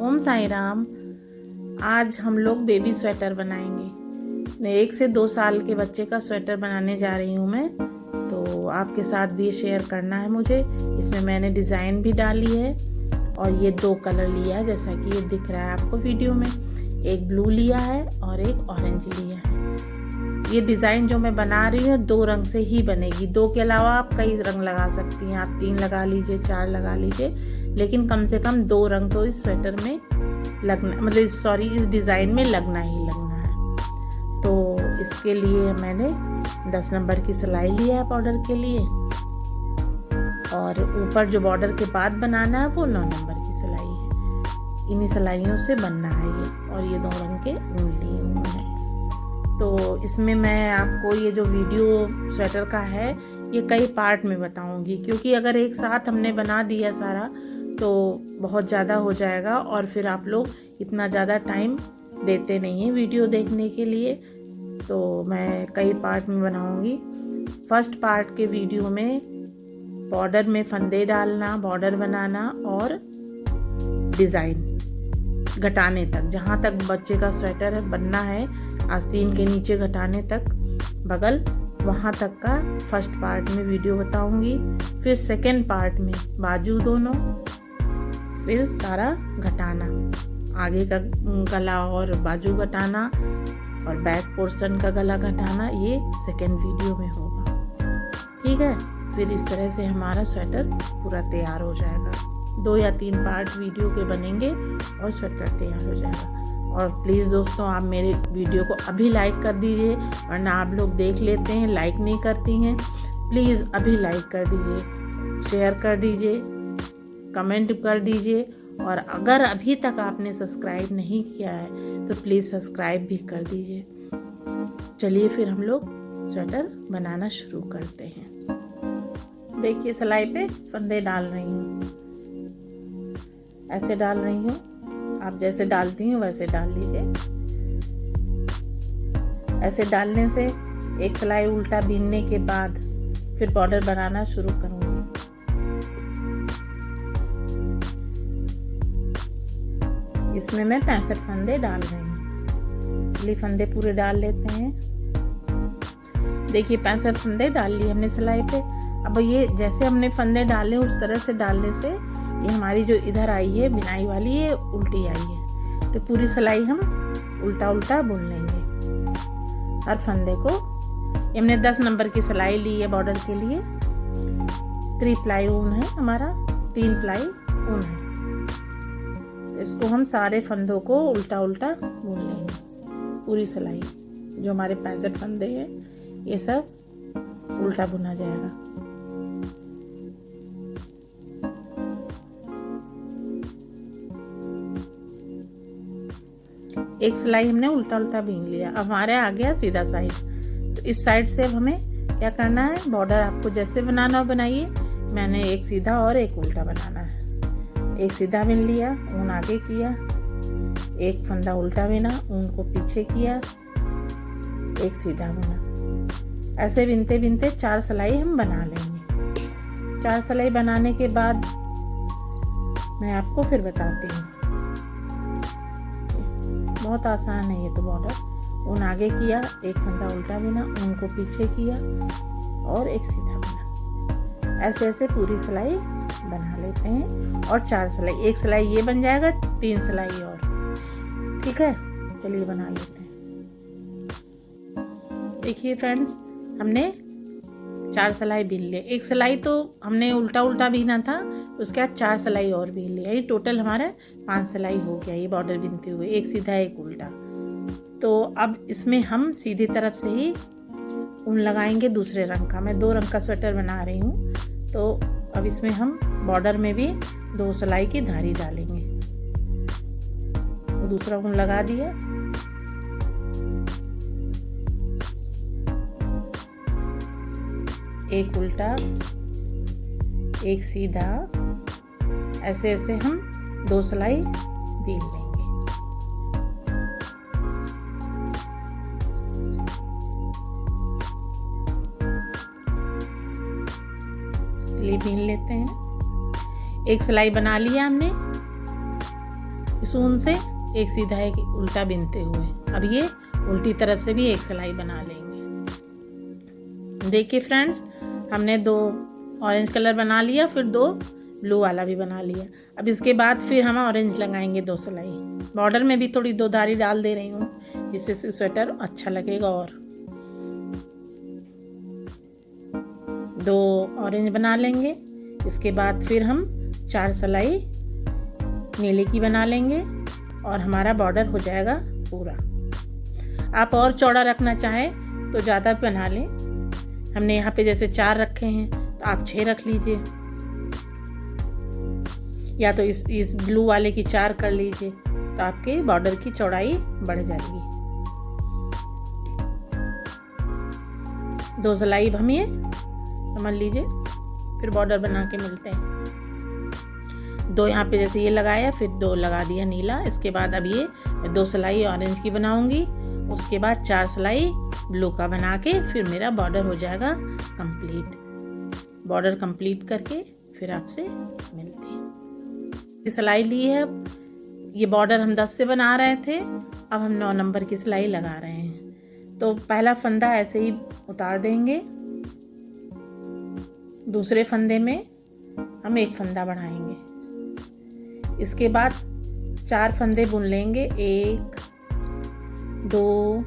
ओम साई राम। आज हम लोग बेबी स्वेटर बनाएंगे। 1 से 2 साल के बच्चे का स्वेटर बनाने जा रही हूँ मैं, तो आपके साथ भी शेयर करना है मुझे। इसमें मैंने डिज़ाइन भी डाली है और ये 2 कलर लिया है, जैसा कि ये दिख रहा है आपको वीडियो में। एक ब्लू लिया है और एक ऑरेंज लिया है। ये डिज़ाइन जो मैं बना रही हूँ 2 रंग से ही बनेगी। 2 के अलावा आप कई रंग लगा सकती हैं, आप 3 लगा लीजिए, 4 लगा लीजिए, लेकिन कम से कम 2 रंग तो इस स्वेटर में लगना, मतलब इस डिज़ाइन में लगना ही लगना है। तो इसके लिए मैंने 10 नंबर की सिलाई लिया है बॉर्डर के लिए, और ऊपर जो बॉर्डर के बाद बनाना है वो 9 नंबर की सिलाई है। इन्हीं सिलाइयों से बनना है ये, और ये 2 रंग के ऊन लिए हुए हैं। तो इसमें मैं आपको ये जो वीडियो स्वेटर का है ये कई पार्ट में बताऊंगी, क्योंकि अगर एक साथ हमने बना दिया सारा तो बहुत ज़्यादा हो जाएगा और फिर आप लोग इतना ज़्यादा टाइम देते नहीं हैं वीडियो देखने के लिए। तो मैं कई पार्ट में बनाऊंगी। फर्स्ट पार्ट के वीडियो में बॉर्डर में फंदे डालना, बॉर्डर बनाना और डिज़ाइन घटाने तक, जहाँ तक बच्चे का स्वेटर बनना है, आस्तीन के नीचे घटाने तक बगल, वहाँ तक का फर्स्ट पार्ट में वीडियो बताऊंगी। फिर सेकंड पार्ट में बाजू दोनों, फिर सारा घटाना, आगे का गला और बाजू घटाना और बैक पोर्शन का गला घटाना, ये सेकंड वीडियो में होगा। ठीक है, फिर इस तरह से हमारा स्वेटर पूरा तैयार हो जाएगा। 2 या 3 पार्ट वीडियो के बनेंगे और स्वेटर तैयार हो जाएगा। और प्लीज़ दोस्तों, आप मेरे वीडियो को अभी लाइक कर दीजिए, वरना आप लोग देख लेते हैं लाइक नहीं करती हैं। प्लीज़ अभी लाइक कर दीजिए, शेयर कर दीजिए, कमेंट कर दीजिए, और अगर अभी तक आपने सब्सक्राइब नहीं किया है तो प्लीज़ सब्सक्राइब भी कर दीजिए। चलिए फिर हम लोग स्वेटर बनाना शुरू करते हैं। देखिए, सिलाई पे फंदे डाल रही हूँ, ऐसे डाल रही हूँ। आप जैसे डालती हूँ वैसे डाल लीजिए। ऐसे डालने से एक सिलाई उल्टा बीनने के बाद फिर बॉर्डर बनाना शुरू करूँगी। इसमें मैं 65 फंदे डाल रही हूँ। चलिए फंदे पूरे डाल लेते हैं। देखिए 65 फंदे डाल लिए हमने सिलाई पे। अब ये जैसे हमने फंदे डाले उस तरह से डालने से ये हमारी जो इधर आई है बिनाई वाली, ये उल्टी आई है, तो पूरी सिलाई हम उल्टा उल्टा बुन लेंगे हर फंदे को। हमने 10 नंबर की सिलाई ली है बॉर्डर के लिए। 3 प्लाई ऊन है हमारा, 3 प्लाई ऊन है। इसको हम सारे फंदों को उल्टा उल्टा बुन लेंगे। पूरी सिलाई जो हमारे 65 फंदे हैं ये सब उल्टा बुना जाएगा। एक सिलाई हमने उल्टा उल्टा बीन लिया। अब हमारे आ गया सीधा साइड। तो इस साइड से अब हमें क्या करना है, बॉर्डर आपको जैसे बनाना हो बनाइए। मैंने एक सीधा और एक उल्टा बनाना है। एक सीधा बीन लिया, ऊन आगे किया, एक फंदा उल्टा बीना, ऊन को पीछे किया, एक सीधा बुना। ऐसे बिनते बिनते 4 सिलाई हम बना लेंगे। 4 सिलाई बनाने के बाद मैं आपको फिर बताती हूँ। बहुत आसान है ये तो बॉर्डर। ऊन आगे किया, एक फंदा उल्टा बिना, ऊन को पीछे किया और एक सीधा बिना। ऐसे ऐसे पूरी सिलाई बना लेते हैं। और 4 सिलाई, एक सिलाई ये बन जाएगा, 3 सिलाई और। ठीक है, चलिए बना लेते हैं। देखिए फ्रेंड्स, हमने 4 सिलाई बीन लिए। एक सिलाई तो हमने उल्टा उल्टा बीना था, उसके बाद 4 सिलाई और बीन लिया। ये टोटल हमारा 5 सिलाई हो गया ये बॉर्डर बीनते हुए, एक सीधा एक उल्टा। तो अब इसमें हम सीधी तरफ से ही ऊन लगाएंगे दूसरे रंग का। मैं 2 रंग का स्वेटर बना रही हूँ, तो अब इसमें हम बॉर्डर में भी 2 सिलाई की धारी डालेंगे। दूसरा ऊन लगा दिया, एक उल्टा एक सीधा, ऐसे ऐसे हम 2 सिलाई बीन लेंगे। चलिए बीन लेते हैं। एक सिलाई बना लिया हमने, इस ऊन से एक सीधा एक उल्टा बिनते हुए। अब ये उल्टी तरफ से भी एक सिलाई बना लेंगे। देखिए फ्रेंड्स, हमने 2 ऑरेंज कलर बना लिया, फिर 2 ब्लू वाला भी बना लिया। अब इसके बाद फिर हम ऑरेंज लगाएंगे 2 सिलाई। बॉर्डर में भी थोड़ी 2 धारी डाल दे रही हूँ, जिससे स्वेटर अच्छा लगेगा। और 2 ऑरेंज बना लेंगे। इसके बाद फिर हम 4 सिलाई नीले की बना लेंगे और हमारा बॉर्डर हो जाएगा पूरा। आप और चौड़ा रखना चाहें तो ज़्यादा बना लें। हमने यहाँ पे जैसे 4 रखे हैं तो आप 6 रख लीजिए, या तो इस ब्लू वाले की 4 कर लीजिए, तो आपके बॉर्डर की चौड़ाई बढ़ जाएगी। 2 सिलाई हम ये समझ लीजिए, फिर बॉर्डर बना के मिलते हैं। 2 यहाँ पे जैसे ये लगाया, फिर 2 लगा दिया नीला। इसके बाद अब ये 2 सिलाई ऑरेंज की बनाऊंगी, उसके बाद 4 सिलाई ब्लू का बना के फिर मेरा बॉर्डर हो जाएगा कंप्लीट। बॉर्डर कंप्लीट करके फिर आपसे मिलते हैं। सिलाई ली है। ये बॉर्डर हम 10 से बना रहे थे, अब हम 9 नंबर की सिलाई लगा रहे हैं। तो पहला फंदा ऐसे ही उतार देंगे, दूसरे फंदे में हम एक फंदा बढ़ाएंगे। इसके बाद 4 फंदे बुन लेंगे, 1 2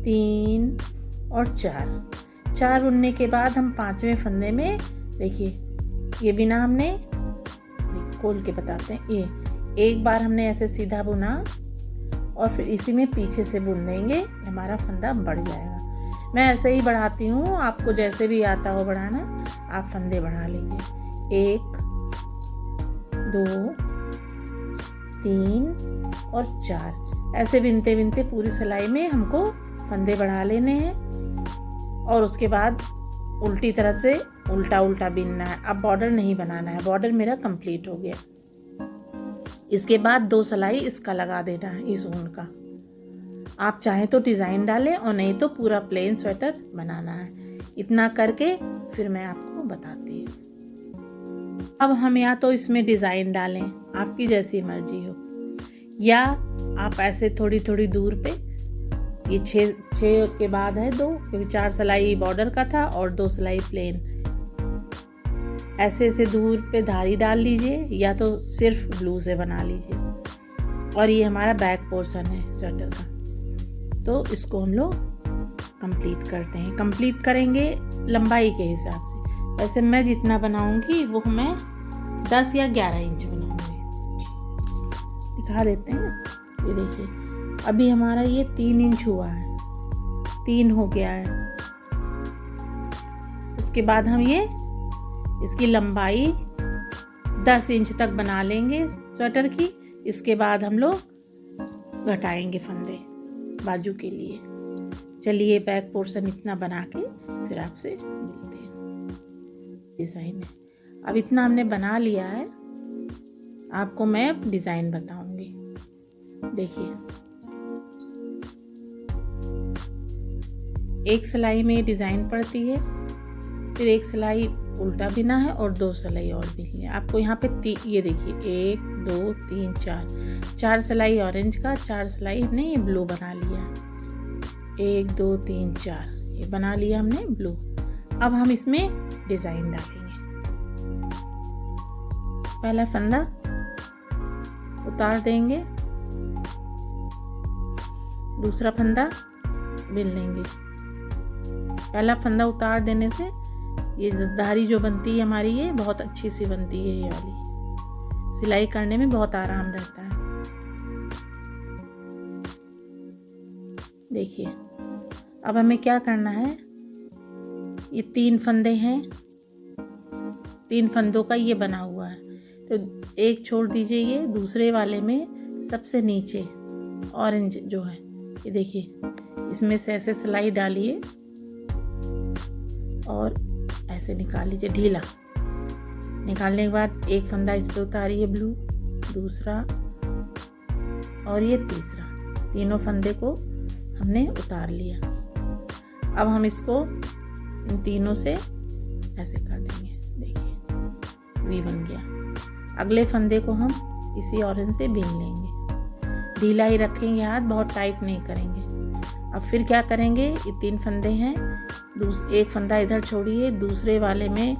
3 और 4 बुनने के बाद हम 5वें फंदे में देखिए ये बिना हमने खोल के बताते हैं। ये एक बार हमने ऐसे सीधा बुना और फिर इसी में पीछे से बुन देंगे, हमारा फंदा बढ़ जाएगा। मैं ऐसे ही बढ़ाती हूँ, आपको जैसे भी आता हो बढ़ाना आप फंदे बढ़ा लीजिए। 1 2 3 और 4 ऐसे बिनते बिनते पूरी सिलाई में हमको फंदे बढ़ा लेने हैं। और उसके बाद उल्टी तरफ से उल्टा उल्टा बिनना है। अब बॉर्डर नहीं बनाना है, बॉर्डर मेरा कंप्लीट हो गया। इसके बाद 2 सिलाई इसका लगा देना है, इस ऊन का। आप चाहें तो डिज़ाइन डालें और नहीं तो पूरा प्लेन स्वेटर बनाना है। इतना करके फिर मैं आपको बताती हूँ। अब हम या तो इसमें डिज़ाइन डालें, आपकी जैसी मर्जी हो, या आप ऐसे थोड़ी थोड़ी दूर पे, ये 6 के बाद है 2, क्योंकि 4 सिलाई बॉर्डर का था और 2 सिलाई प्लेन। ऐसे ऐसे दूर पे धारी डाल लीजिए, या तो सिर्फ ब्लू से बना लीजिए। और ये हमारा बैक पोर्शन है स्वेटर का, तो इसको हम लोग कंप्लीट करते हैं। कंप्लीट करेंगे लंबाई के हिसाब से। वैसे मैं जितना बनाऊंगी वो मैं 10 या 11 इंच बनाऊंगी। दिखा देते हैं, ये देखिए अभी हमारा ये 3 इंच हुआ है, 3 हो गया है। उसके बाद हम ये इसकी लंबाई 10 इंच तक बना लेंगे स्वेटर की। इसके बाद हम लोग घटाएंगे फंदे बाजू के लिए। चलिए बैक पोर्शन इतना बना के फिर आपसे मिलते हैं। डिज़ाइन है, अब इतना हमने बना लिया है, आपको मैं डिज़ाइन बताऊंगी। देखिए एक सिलाई में डिज़ाइन पड़ती है, फिर एक सिलाई उल्टा बिना है और 2 सिलाई और बिनी है। आपको यहाँ पे ये देखिए 1 2 3 4 सिलाई ऑरेंज का, 4 सिलाई हमने ये ब्लू बना लिया। 1 2 3 4 ये बना लिया हमने ब्लू। अब हम इसमें डिज़ाइन डालेंगे। पहला फंदा उतार देंगे, दूसरा फंदा बिन लेंगे। पहला फंदा उतार देने से ये धारी जो बनती है हमारी, ये बहुत अच्छी सी बनती है। ये वाली सिलाई करने में बहुत आराम रहता है। देखिए अब हमें क्या करना है, ये 3 फंदे हैं, 3 फंदों का ये बना हुआ है, तो एक छोड़ दीजिए। ये दूसरे वाले में सबसे नीचे ऑरेंज जो है, ये देखिए इसमें से ऐसे सिलाई डालिए और ऐसे निकाल लीजिए ढीला। निकालने के बाद एक फंदा इस पे उतारिए ब्लू, दूसरा और ये तीसरा, तीनों फंदे को हमने उतार लिया। अब हम इसको इन तीनों से ऐसे कर देंगे। देखिए वी बन गया। अगले फंदे को हम इसी ऑरेंज से बीन लेंगे। ढीला ही रखेंगे हाथ, बहुत टाइट नहीं करेंगे। अब फिर क्या करेंगे, ये 3 फंदे हैं, एक फंदा इधर छोड़िए, दूसरे वाले में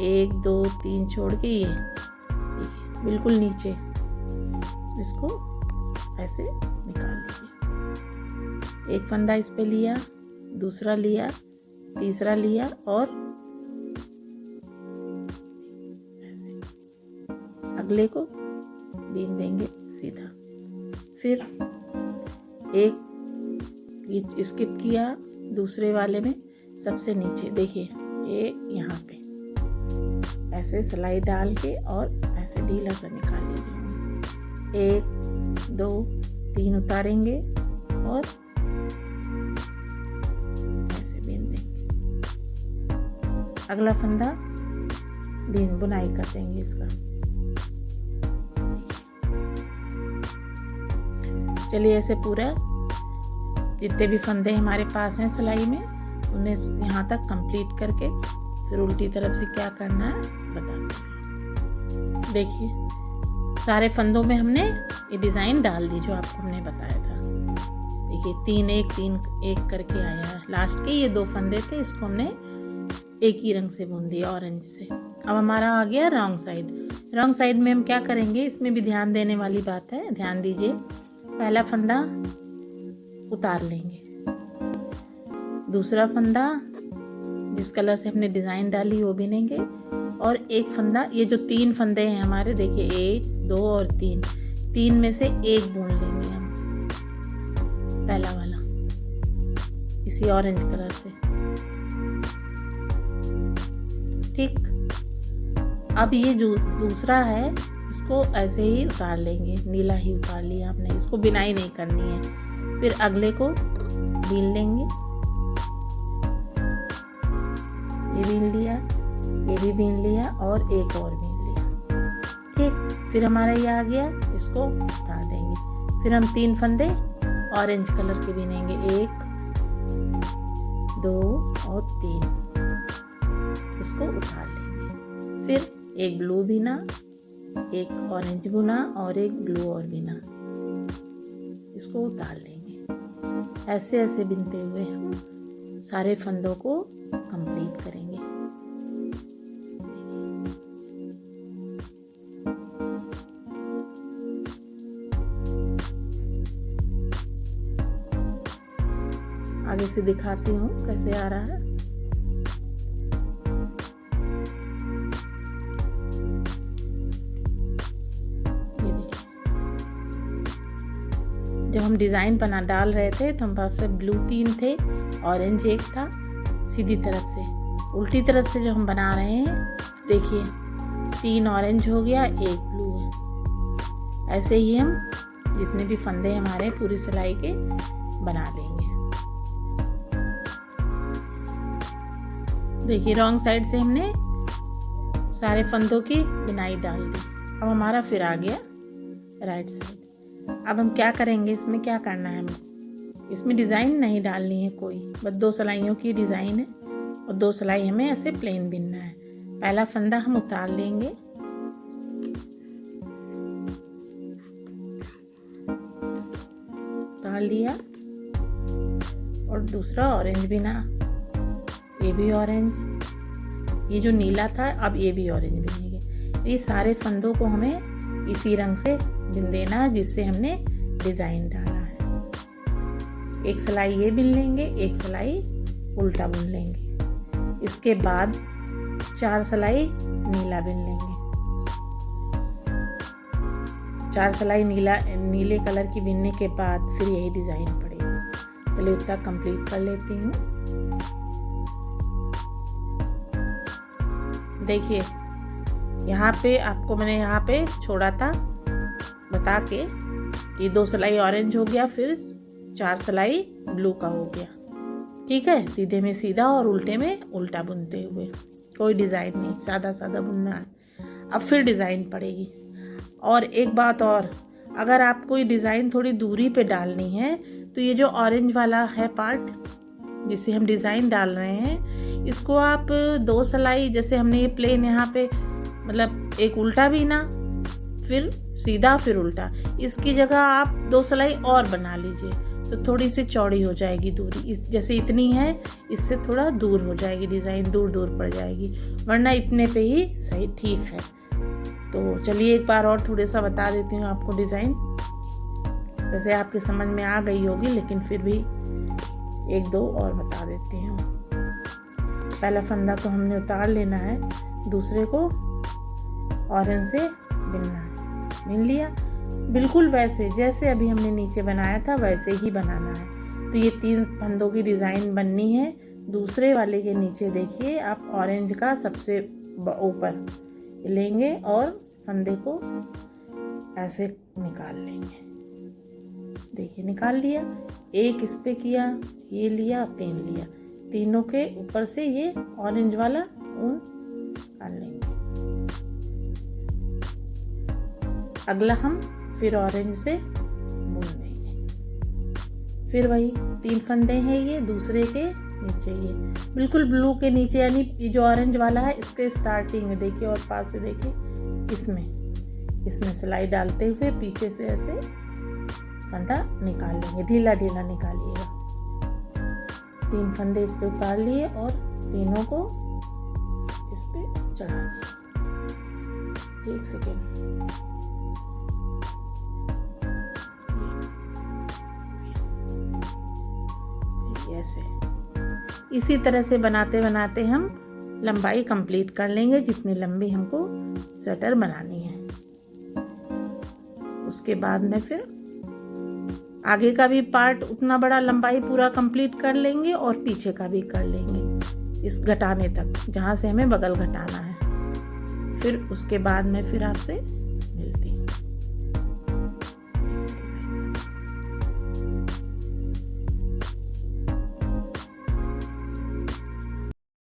1 2 3 छोड़ के ये देखिए बिल्कुल नीचे, इसको ऐसे निकाल लीजिए। एक फंदा इस पे लिया, दूसरा लिया, तीसरा लिया और ऐसे अगले को बीन देंगे सीधा। फिर एक ये स्किप किया, दूसरे वाले में सबसे नीचे देखिए ये यहाँ पे ऐसे सिलाई डाल के और ऐसे ढीला सा निकाल लीजिए। 1 2 3 उतारेंगे और ऐसे बीन देंगे। अगला फंदा बुनाई कर देंगे इसका। चलिए ऐसे पूरा जितने भी फंदे हमारे पास हैं सिलाई में उन्हें यहाँ तक कंप्लीट करके फिर उल्टी तरफ से क्या करना है बताते हैं। देखिए सारे फंदों में हमने ये डिज़ाइन डाल दी जो आपको हमने बताया था। देखिए 3 1 3 1 करके आया है। लास्ट के ये 2 फंदे थे, इसको हमने एक ही रंग से बुन दिया, ऑरेंज से। अब हमारा आ गया रॉन्ग साइड। रॉन्ग साइड में हम क्या करेंगे, इसमें भी ध्यान देने वाली बात है, ध्यान दीजिए। पहला फंदा उतार लेंगे, दूसरा फंदा जिस कलर से हमने डिज़ाइन डाली वो बिनेंगे और एक फंदा, ये जो 3 फंदे हैं हमारे देखिए 1 2 और 3 में से एक बुन लेंगे हम, पहला वाला इसी ऑरेंज कलर से। ठीक, अब ये जो दूसरा है इसको ऐसे ही उतार लेंगे, नीला ही उतार लिया आपने, इसको बिनाई नहीं करनी है। फिर अगले को बीन लेंगे, ये बीन लिया, ये भी बीन लिया और एक और बीन लिया। ठीक, फिर हमारा ये आ गया, इसको उतार देंगे। फिर हम 3 फंदे ऑरेंज कलर के बीनेंगे, 1 2 और 3, इसको उतार लेंगे। फिर एक ब्लू बीना, एक ऑरेंज बुना और एक ब्लू और बीना, इसको उतार लेंगे। ऐसे ऐसे बिनते हुए हम सारे फंदों को कंप्लीट करेंगे। आगे से दिखाती हूँ कैसे आ रहा है। जब हम डिज़ाइन बना डाल रहे थे तो हम पास से ब्लू 3 थे, ऑरेंज 1 था सीधी तरफ से। उल्टी तरफ से जो हम बना रहे हैं देखिए 3 ऑरेंज हो गया, 1 ब्लू है। ऐसे ही हम जितने भी फंदे हमारे पूरी सिलाई के बना लेंगे। देखिए रॉन्ग साइड से हमने सारे फंदों की बिनाई डाल दी। अब हमारा फिर आ गया राइट साइड। अब हम क्या करेंगे, इसमें क्या करना है हमको, इसमें डिज़ाइन नहीं डालनी है कोई, बस 2 सिलाइयों की डिज़ाइन है और 2 सिलाई हमें ऐसे प्लेन बिनना है। पहला फंदा हम उतार लेंगे, उतार लिया और दूसरा ऑरेंज बिना, ये भी ऑरेंज, ये जो नीला था अब ये भी ऑरेंज बिनेंगे। ये सारे फंदों को हमें इसी रंग से बिन देना जिससे हमने डिज़ाइन डाला है। एक सिलाई ये बिन लेंगे, एक सिलाई उल्टा बुन लेंगे। इसके बाद 4 सिलाई नीला बिन लेंगे। 4 सिलाई नीले कलर की बिनने के बाद फिर यही डिज़ाइन पड़ेगी। चलिए उतना कंप्लीट कर लेती हूँ। देखिए यहाँ पे आपको मैंने यहाँ पे छोड़ा था बता के कि 2 सिलाई ऑरेंज हो गया, फिर 4 सिलाई ब्लू का हो गया। ठीक है, सीधे में सीधा और उल्टे में उल्टा बुनते हुए, कोई डिज़ाइन नहीं, सादा सादा बुनना है। अब फिर डिज़ाइन पड़ेगी। और एक बात और, अगर आपको ये डिज़ाइन थोड़ी दूरी पे डालनी है तो ये जो ऑरेंज वाला है पार्ट जिसे हम डिज़ाइन डाल रहे हैं, इसको आप 2 सिलाई, जैसे हमने ये प्लेन यहाँ पे मतलब एक उल्टा बीना, फिर सीधा फिर उल्टा। इसकी जगह आप 2 सिलाई और बना लीजिए तो थोड़ी सी चौड़ी हो जाएगी दूरी। जैसे इतनी है, इससे थोड़ा दूर हो जाएगी डिज़ाइन, दूर दूर पड़ जाएगी, वरना इतने पे ही सही ठीक है। तो चलिए एक बार और थोड़ा सा बता देती हूँ आपको डिज़ाइन। वैसे आपके समझ में आ गई होगी, लेकिन फिर भी 1-2 और बता देती हूँ। पहला फंदा तो हमने उतार लेना है, दूसरे को ऑरेंज से बिनना है। बिन लिया, बिल्कुल वैसे जैसे अभी हमने नीचे बनाया था वैसे ही बनाना है। तो ये 3 फंदों की डिज़ाइन बननी है। दूसरे वाले के नीचे देखिए आप ऑरेंज का सबसे ऊपर लेंगे और फंदे को ऐसे निकाल लेंगे। देखिए निकाल लिया, एक इस पे किया, ये लिया, 3 लिया, तीनों के ऊपर से ये ऑरेंज वाला ऊन निकाल लेंगे। अगला हम फिर ऑरेंज से बुन देंगे। फिर वही 3 फंदे हैं, ये दूसरे के नीचे, ये बिल्कुल ब्लू के नीचे, यानी ये जो ऑरेंज वाला है इसके स्टार्टिंग में देखिए और पास से देखिए, इसमें सिलाई डालते हुए पीछे से ऐसे फंदा निकाल लेंगे, ढीला ढीला निकालिएगा। 3 फंदे इस पे उतार लिए और तीनों को इस पे चढ़ा दिए। 1 सेकेंड, ऐसे इसी तरह से बनाते बनाते हम लंबाई कंप्लीट कर लेंगे, जितनी लंबी हमको स्वेटर बनानी है। उसके बाद में फिर आगे का भी पार्ट उतना बड़ा लंबाई पूरा कंप्लीट कर लेंगे और पीछे का भी कर लेंगे, इस घटाने तक जहाँ से हमें बगल घटाना है। फिर उसके बाद में फिर आपसे